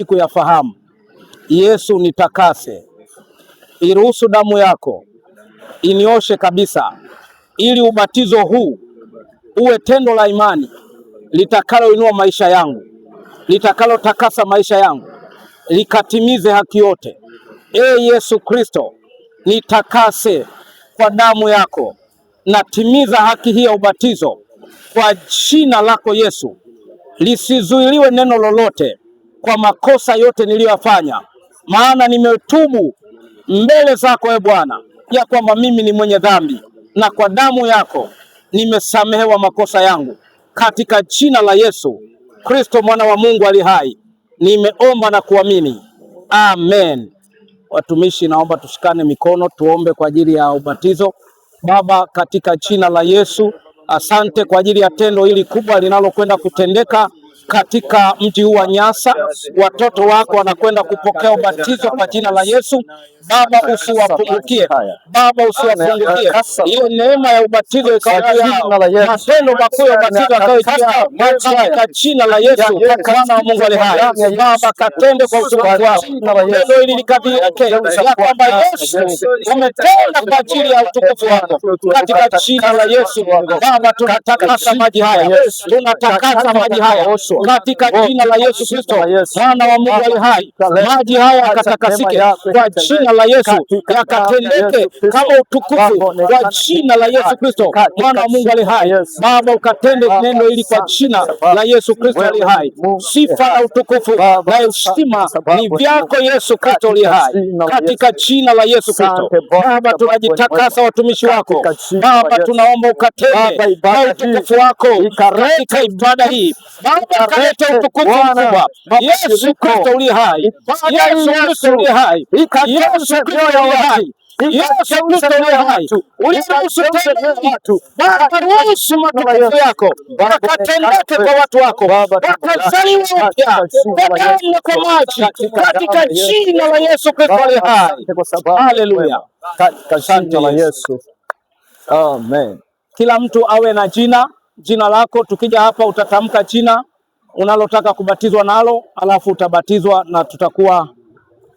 kuyafahamu. Yesu, nitakase, iruhusu damu yako inioshe kabisa, ili ubatizo huu uwe tendo la imani litakaloinua maisha yangu, litakalotakasa maisha yangu, likatimize haki yote. Yesu Kristo, nitakase kwa damu yako, natimiza haki hii ya ubatizo kwa jina lako Yesu. Lisizuiliwe neno lolote kwa makosa yote niliyofanya, maana nimetubu mbele zako Bwana ya kwamba mimi ni mwenye dhambi, na kwa damu yako nimesamehewa makosa yangu, katika jina la Yesu Kristo mwana wa Mungu ali hai, nimeomba na kuamini, amen. Watumishi, naomba tushikane mikono tuombe kwa ajili ya ubatizo. Baba, katika jina la Yesu, asante kwa ajili ya tendo hili kubwa linalokwenda kutendeka katika mji huu wa Nyasa. Watoto wako wanakwenda kupokea ubatizo kwa jina la Yesu. Baba, usiwapungukie. Baba, usiwapungukie. Hiyo neema ya ubatizo ikawajia, matendo makuu ya ubatizo yakawajia katika jina la Yesu mwana wa Mungu ali hai. Baba, katende kwa utukufu wako. Neno hili likadhihirike ya kwamba Yesu umetenda kwa ajili ya utukufu wako katika jina la Yesu. Baba, tunatakasa maji haya, tunatakasa maji haya katika jina la Yesu Kristo mwana wa Mungu ali hai. Maji haya yakatakasike kwa jina la Yesu, yakatendeke kama utukufu kwa jina la Yesu Kristo mwana wa Mungu ali hai. Baba, ukatende neno hili kwa jina la Yesu Kristo ali hai. Sifa na utukufu na heshima ni vyako Yesu Kristo ali hai, katika jina la Yesu Kristo. Baba, tunajitakasa watumishi wako. Baba, tunaomba ukatende kwa utukufu wako katika ibada hii. Baba, kalete utukufu mkubwa. Yesu Kristo ali hai, Yesu Kristo ali hai, Yesu Kristo ali hai, Yesu Kristo ali hai. Uliruhusu tendo watu, Baba, ruhusu matokeo yako yakatendeke kwa watu wako, wakazaliwa upya kwa damu na kwa maji, katika jina la Yesu Kristo ali hai. Haleluya, katika jina la Yesu, amen. Kila mtu awe na jina lako. Tukija hapa utatamka jina unalotaka kubatizwa nalo, alafu utabatizwa na tutakuwa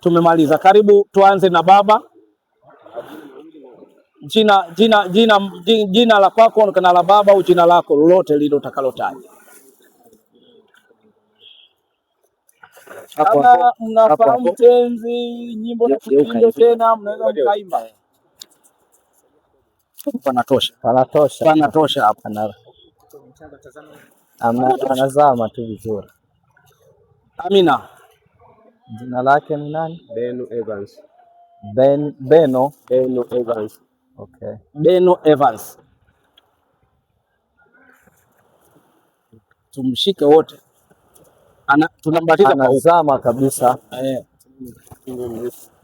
tumemaliza. Karibu, tuanze na baba. Jina la kwako na la baba, au jina lako lolote lile utakalotaja. Kama mnafahamu tenzi, nyimbo na kipindi tena mnaweza mkaimba. Panatosha hapa. Anazama tu vizuri. Amina. Jina lake ni nani? Beno Evans. Beno Evans. Okay. Beno Evans. Tumshike wote. Tunambatiza kwa anazama kabisa.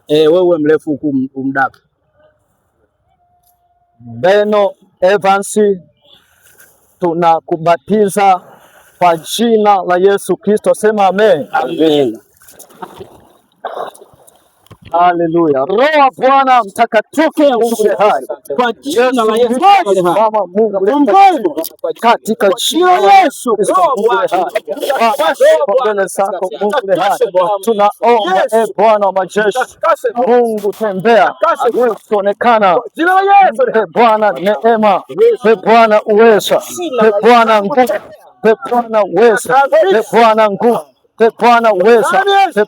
Wewe mrefu huku umdaka. Beno Evans, tunakubatiza kwa jina la Yesu Kristo. Sema amen. Amen. Haleluya. Roho wa Bwana Mtakatifu usiye hai, kwa jina la Yesu, mama Mungu, katika jina la Yesu mbele zako Mungu hai, tunaomba Bwana wa majeshi, Mungu tembea, onekana, Bwana neema, Bwana uweza, Bwana nguvu, Bwana uweza, Bwana nguvu, Bwana uweza,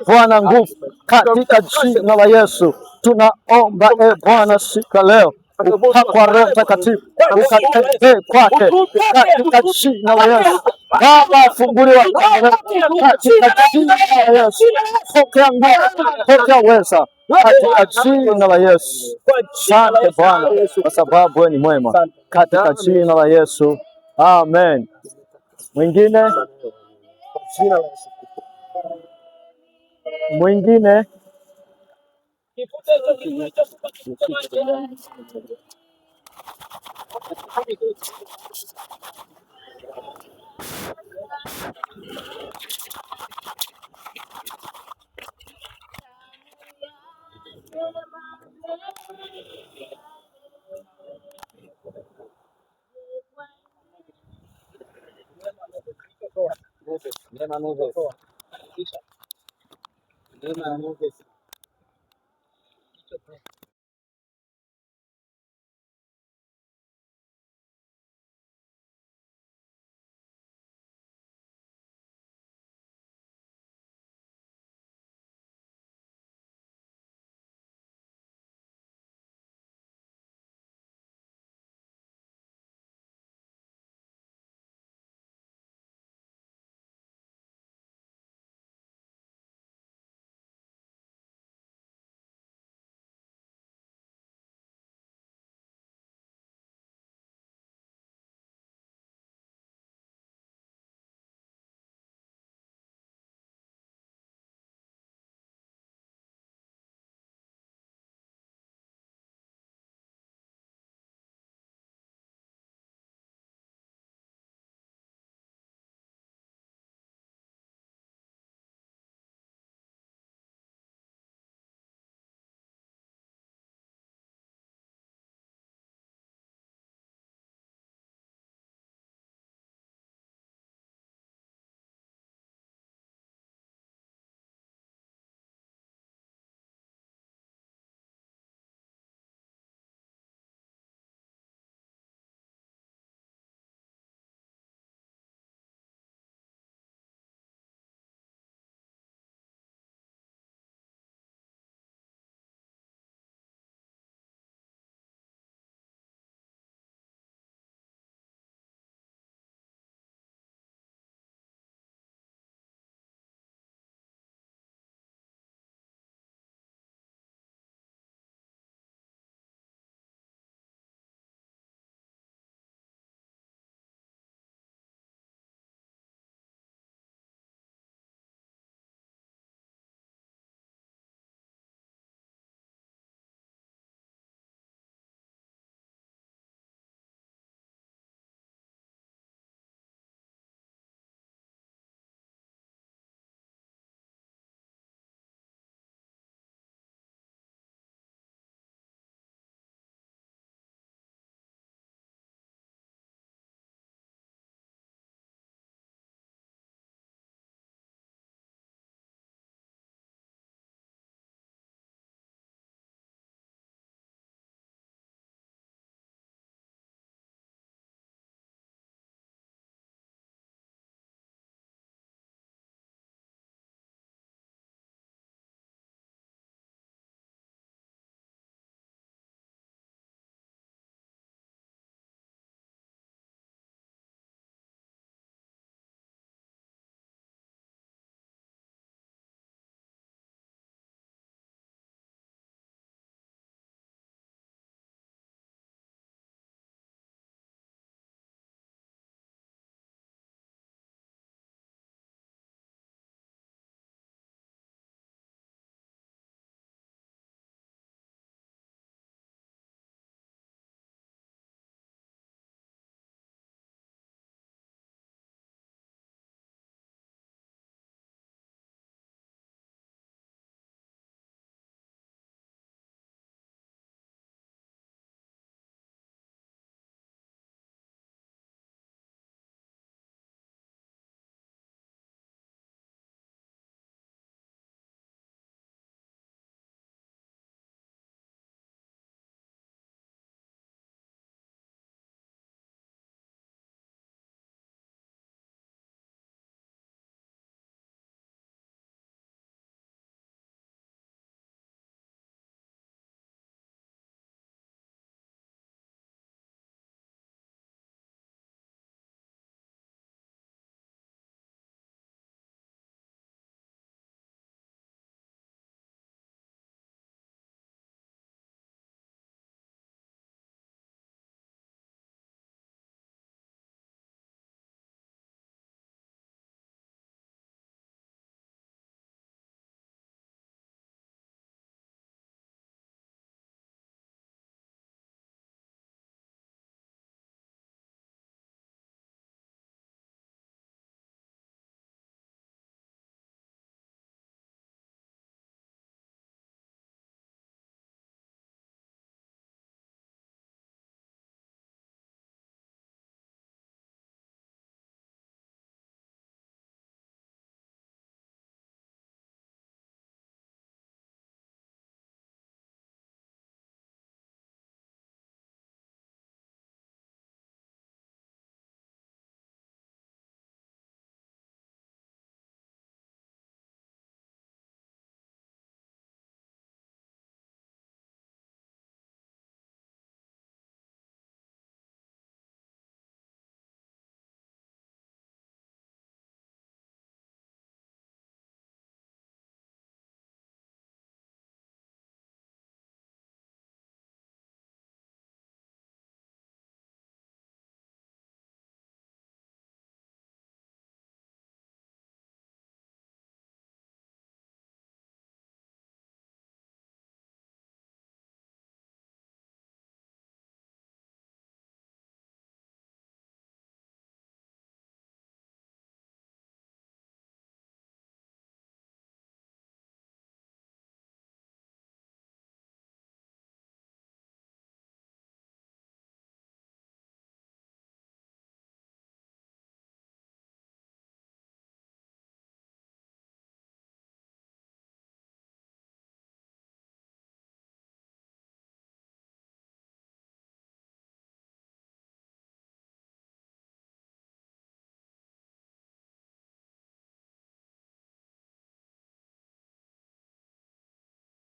Bwana nguvu, katika jina la Yesu tunaomba Bwana siku leo, upako Roho Mtakatifu ukatembee kwake katika jina la Yesu. Baba, funguliwa katika jina la Yesu, pokea nguvu, pokea uweza katika jina la Yesu. Asante Bwana kwa sababu wewe ni mwema, katika jina la Yesu, amen. Mwingine Neema ya Mungu